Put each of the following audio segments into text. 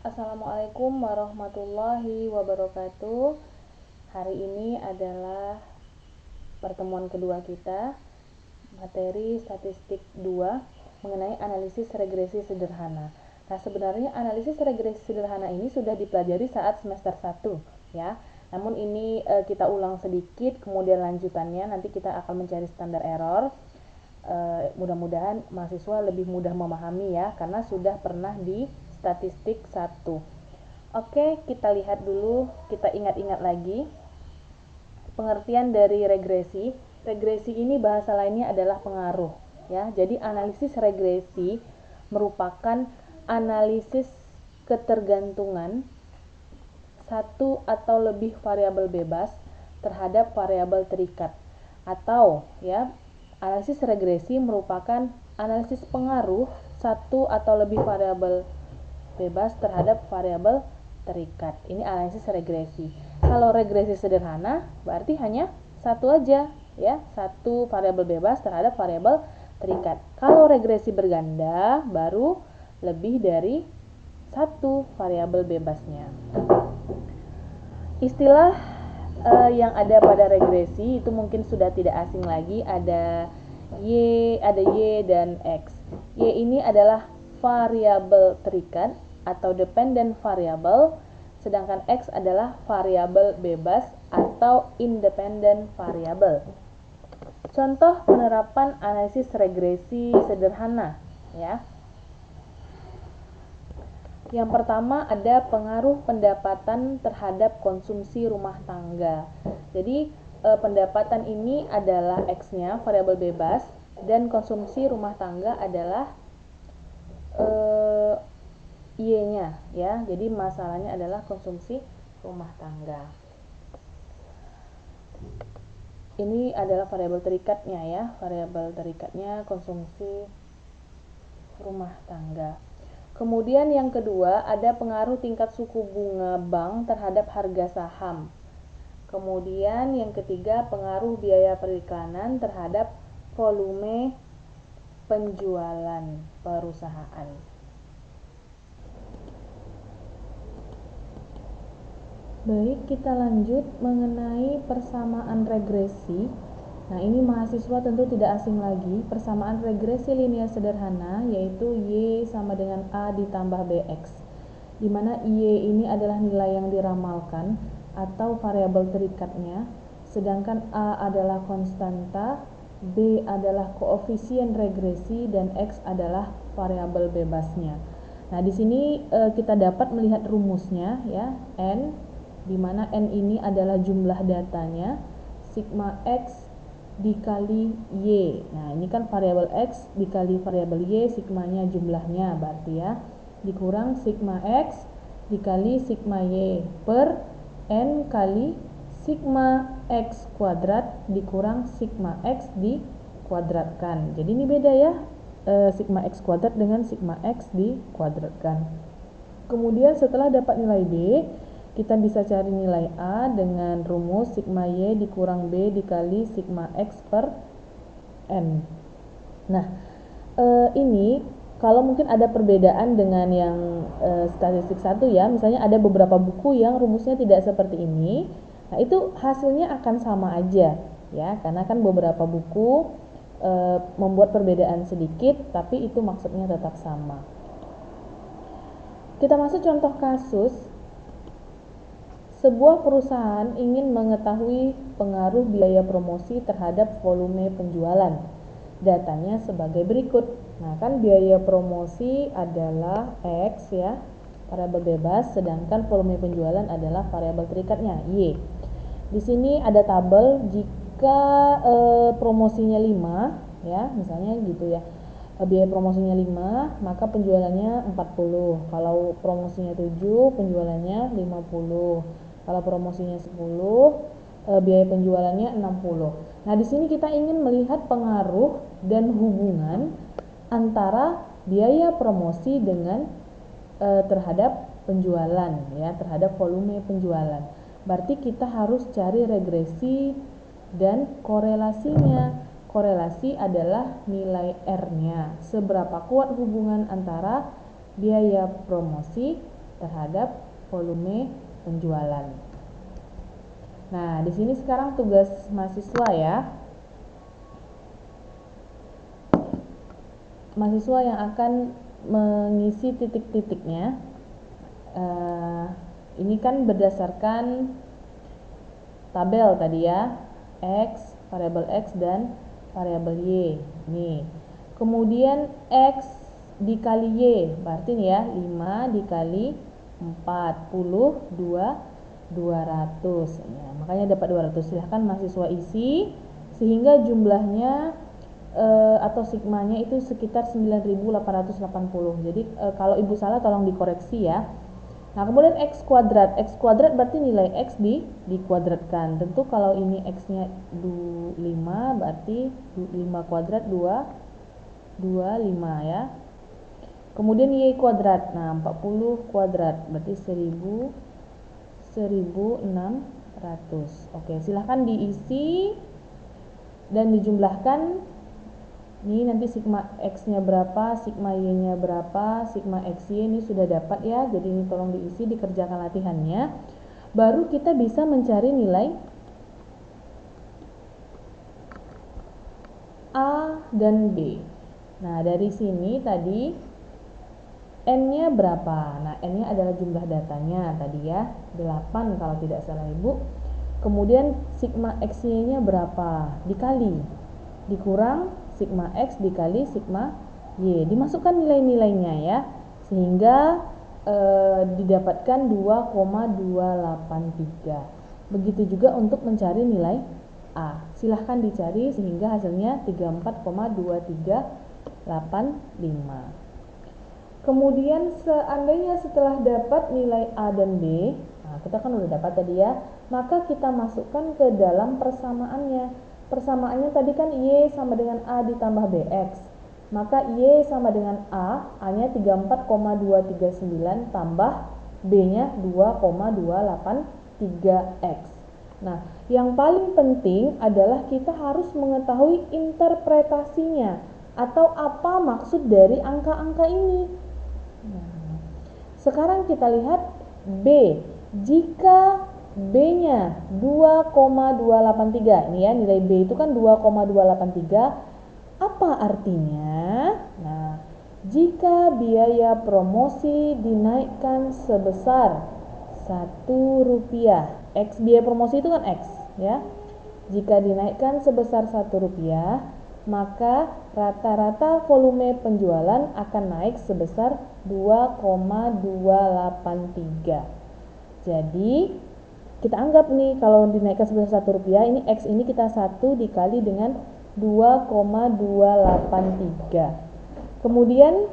Assalamualaikum warahmatullahi wabarakatuh. Hari ini adalah pertemuan kedua kita, materi statistik 2 mengenai analisis regresi sederhana. Nah, sebenarnya analisis regresi sederhana ini sudah dipelajari saat semester 1 ya. Namun ini kita ulang sedikit, kemudian lanjutannya nanti kita akan mencari standar error. Mudah-mudahan mahasiswa lebih mudah memahami ya, karena sudah pernah di statistik 1. Oke, kita lihat dulu, kita ingat-ingat lagi pengertian dari regresi. Regresi ini bahasa lainnya adalah pengaruh ya. Jadi analisis regresi merupakan analisis ketergantungan satu atau lebih variabel bebas terhadap variabel terikat, atau ya, analisis regresi merupakan analisis pengaruh satu atau lebih variabel bebas terhadap variabel terikat. Ini analisis regresi. Kalau regresi sederhana berarti hanya satu aja ya, satu variabel bebas terhadap variabel terikat. Kalau regresi berganda baru lebih dari satu variabel bebasnya. Istilah yang ada pada regresi itu mungkin sudah tidak asing lagi, ada Y dan X. Y ini adalah variabel terikat atau dependent variable, sedangkan X adalah variabel bebas atau independent variable. Contoh penerapan analisis regresi sederhana ya. Yang pertama ada pengaruh pendapatan terhadap konsumsi rumah tangga. Jadi pendapatan ini adalah X-nya, variabel bebas, dan konsumsi rumah tangga adalah Y-nya ya. Jadi masalahnya adalah konsumsi rumah tangga. Ini adalah variabel terikatnya ya, variabel terikatnya konsumsi rumah tangga. Kemudian yang kedua ada pengaruh tingkat suku bunga bank terhadap harga saham. Kemudian yang ketiga pengaruh biaya periklanan terhadap volume penjualan perusahaan. Baik, kita lanjut mengenai persamaan regresi. Nah, ini mahasiswa tentu tidak asing lagi. Persamaan regresi linear sederhana yaitu Y sama dengan A ditambah BX, di mana Y ini adalah nilai yang diramalkan atau variabel terikatnya, sedangkan A adalah konstanta, B adalah koefisien regresi, dan X adalah variabel bebasnya. Nah, di sini kita dapat melihat rumusnya ya, N, di mana N ini adalah jumlah datanya, sigma X dikali Y. Nah, ini kan variabel X dikali variabel Y, sigmanya jumlahnya berarti ya, dikurang sigma X dikali sigma Y per N kali sigma X kuadrat dikurang sigma X dikuadratkan. Jadi ini beda ya, sigma X kuadrat dengan sigma X dikuadratkan. Kemudian setelah dapat nilai B, kita bisa cari nilai A dengan rumus sigma Y dikurang B dikali sigma X per N. Nah, ini kalau mungkin ada perbedaan dengan yang statistik 1 ya, misalnya ada beberapa buku yang rumusnya tidak seperti ini. Nah, itu hasilnya akan sama aja ya, karena kan beberapa buku membuat perbedaan sedikit, tapi itu maksudnya tetap sama. Kita masuk contoh kasus. Sebuah perusahaan ingin mengetahui pengaruh biaya promosi terhadap volume penjualan. Datanya sebagai berikut. Nah, kan biaya promosi adalah X ya, variabel bebas, sedangkan volume penjualan adalah variabel terikatnya Y. Di sini ada tabel jika promosinya 5 ya, misalnya gitu ya. Biaya promosinya 5, maka penjualannya 40. Kalau promosinya 7, penjualannya 50. Kalau promosinya 10, biaya penjualannya 60. Nah, di sini kita ingin melihat pengaruh dan hubungan antara biaya promosi dengan terhadap penjualan ya, terhadap volume penjualan. Berarti kita harus cari regresi dan korelasinya. Korelasi adalah nilai R-nya. Seberapa kuat hubungan antara biaya promosi terhadap volume penjualan. Nah, di sini sekarang tugas mahasiswa ya. Mahasiswa yang akan mengisi titik-titiknya. Ini kan berdasarkan tabel tadi ya, variabel X dan variabel Y. Nih. Kemudian X dikali Y, berarti nih ya 5 dikali 40, 200 ya, makanya dapat 200. Silahkan mahasiswa isi sehingga jumlahnya atau sigmanya itu sekitar 9.880. Jadi kalau ibu salah tolong dikoreksi ya. Nah, kemudian X kuadrat berarti nilai X dikuadratkan. Tentu kalau ini X-nya 5 berarti 5 kuadrat 25 ya. Kemudian Y kuadrat, nah 40 kuadrat berarti 1600. Oke, silahkan diisi dan dijumlahkan. Ini nanti sigma X-nya berapa, sigma Y-nya berapa, sigma XY ini sudah dapat ya. Jadi ini tolong diisi, dikerjakan latihannya. Baru kita bisa mencari nilai A dan B. Nah, dari sini tadi N-nya berapa? Nah, N-nya adalah jumlah datanya tadi ya, 8 kalau tidak salah Ibu. Kemudian sigma XY-nya berapa? Dikali, dikurang sigma X dikali sigma Y. Dimasukkan nilai-nilainya ya, sehingga didapatkan 2,283. Begitu juga untuk mencari nilai A. Silahkan dicari sehingga hasilnya 34,2385. Kemudian seandainya setelah dapat nilai A dan B, nah kita kan udah dapat tadi ya, maka kita masukkan ke dalam persamaannya. Persamaannya tadi kan Y sama dengan A ditambah BX. Maka Y sama dengan A-nya 34,239 tambah B-nya 2,283X. Nah, yang paling penting adalah kita harus mengetahui interpretasinya atau apa maksud dari angka-angka ini. Nah, sekarang kita lihat B. Jika B-nya 2,283, ini ya nilai B itu kan 2,283, apa artinya? Nah, jika biaya promosi dinaikkan sebesar Rp1, X biaya promosi itu kan X ya. Jika dinaikkan sebesar Rp1, maka rata-rata volume penjualan akan naik sebesar 2,283. Jadi kita anggap nih kalau dinaikkan sebesar Rp1, ini X ini kita 1 dikali dengan 2,283. Kemudian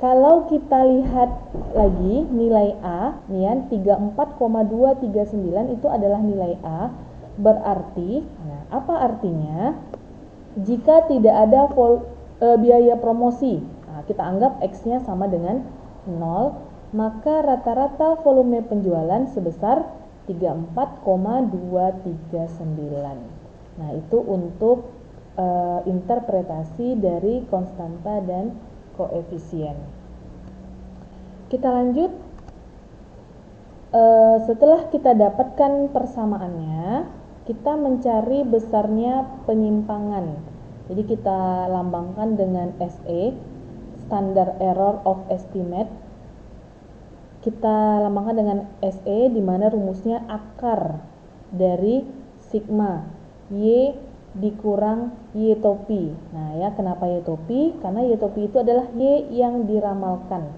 kalau kita lihat lagi nilai A, nih ya, 34,239 itu adalah nilai A. Berarti, nah, apa artinya? Jika tidak ada biaya promosi, nah, kita anggap X-nya sama dengan 0, maka rata-rata volume penjualan sebesar 34,239. Nah, itu untuk interpretasi dari konstanta dan koefisien. Kita lanjut. Setelah kita dapatkan persamaannya, kita mencari besarnya penyimpangan. Jadi kita lambangkan dengan SE, Standard Error of Estimate. Kita lambangkan dengan SE, di mana rumusnya akar dari sigma Y dikurang Y topi. Nah ya, kenapa Y topi? Karena Y topi itu adalah Y yang diramalkan,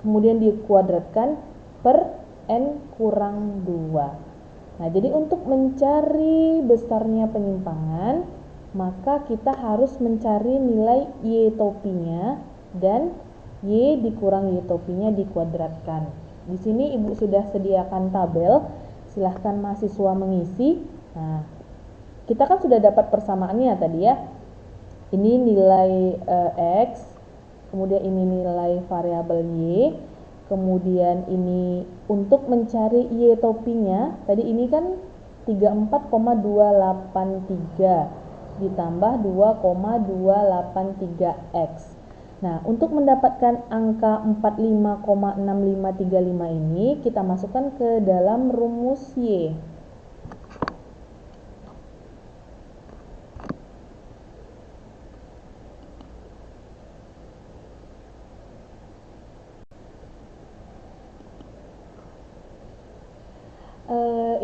kemudian dikuadratkan per N kurang 2. Nah, jadi untuk mencari besarnya penyimpangan, maka kita harus mencari nilai Y topinya dan Y dikurang Y topinya dikuadratkan. Di sini Ibu sudah sediakan tabel, silahkan mahasiswa mengisi. Nah, kita kan sudah dapat persamaannya tadi ya. Ini nilai X, kemudian ini nilai variabel Y, kemudian ini untuk mencari Y topinya, tadi ini kan 34,283 ditambah 2,283X. Nah, untuk mendapatkan angka 45,6535 ini kita masukkan ke dalam rumus Y.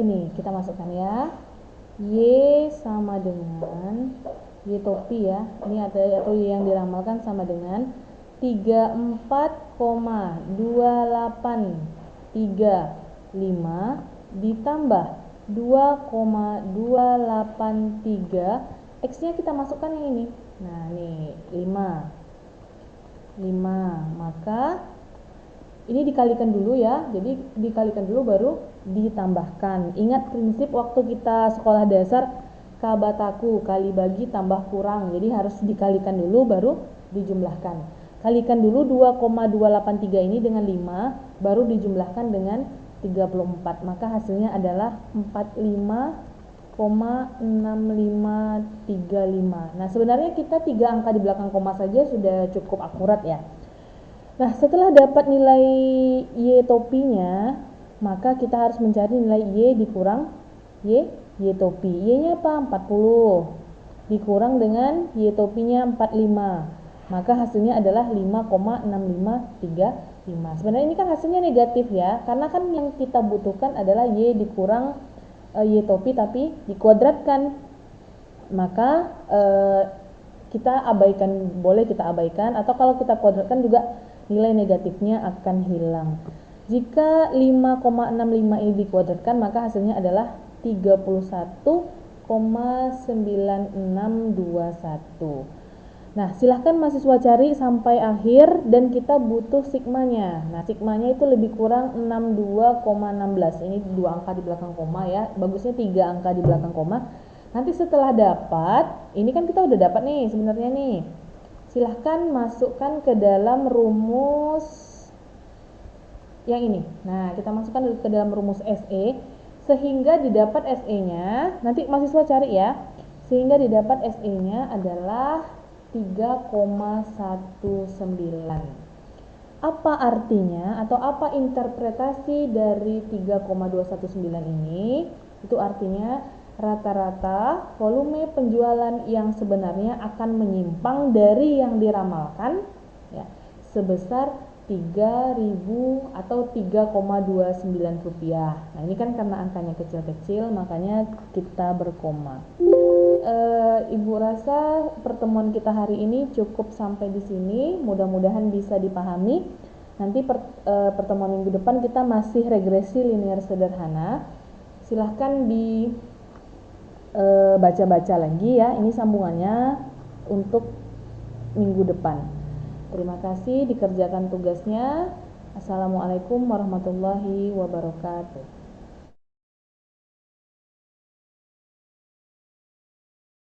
Ini kita masukkan ya. Y sama dengan Y topi ya. Ini ada atau Y yang diramalkan sama dengan 34,2835 ditambah 2,283. X-nya kita masukkan yang ini. Nah, nih 5. Maka ini dikalikan dulu ya. Jadi dikalikan dulu baru ditambahkan. Ingat prinsip waktu kita sekolah dasar, kabataku kali bagi tambah kurang. Jadi harus dikalikan dulu baru dijumlahkan. Kalikan dulu 2,283 ini dengan 5 baru dijumlahkan dengan 34. Maka hasilnya adalah 45,6535. Nah, sebenarnya kita 3 angka di belakang koma saja sudah cukup akurat ya. Nah, setelah dapat nilai Y topinya, maka kita harus mencari nilai Y dikurang Y topi. Y-nya apa? 40. Dikurang dengan Y topinya 45. Maka hasilnya adalah 5,6535. Sebenarnya ini kan hasilnya negatif ya, karena kan yang kita butuhkan adalah Y dikurang Y topi tapi dikuadratkan. Maka kita abaikan, boleh kita abaikan, atau kalau kita kuadratkan juga nilai negatifnya akan hilang. Jika 5,65 ini dikuadratkan, maka hasilnya adalah 31,9621. Nah, silahkan mahasiswa cari sampai akhir dan kita butuh sigmanya. Nah, sigmanya itu lebih kurang 62,16. Ini 2 angka di belakang koma ya. Bagusnya 3 angka di belakang koma. Nanti setelah dapat, ini kan kita udah dapat nih sebenarnya nih. Silahkan masukkan ke dalam rumus yang ini. Nah, kita masukkan ke dalam rumus SE sehingga didapat SE-nya. Nanti mahasiswa cari ya. Sehingga didapat SE-nya adalah 3,19. Apa artinya atau apa interpretasi dari 3,219 ini? Itu artinya rata-rata volume penjualan yang sebenarnya akan menyimpang dari yang diramalkan ya, sebesar 3.000 atau 3,29 rupiah. Nah, ini kan karena angkanya kecil-kecil makanya kita berkoma. Ibu rasa pertemuan kita hari ini cukup sampai di sini. Mudah-mudahan bisa dipahami. Nanti pertemuan minggu depan kita masih regresi linear sederhana. Silahkan baca-baca lagi ya. Ini sambungannya untuk minggu depan. Terima kasih, dikerjakan tugasnya. Assalamualaikum warahmatullahi wabarakatuh.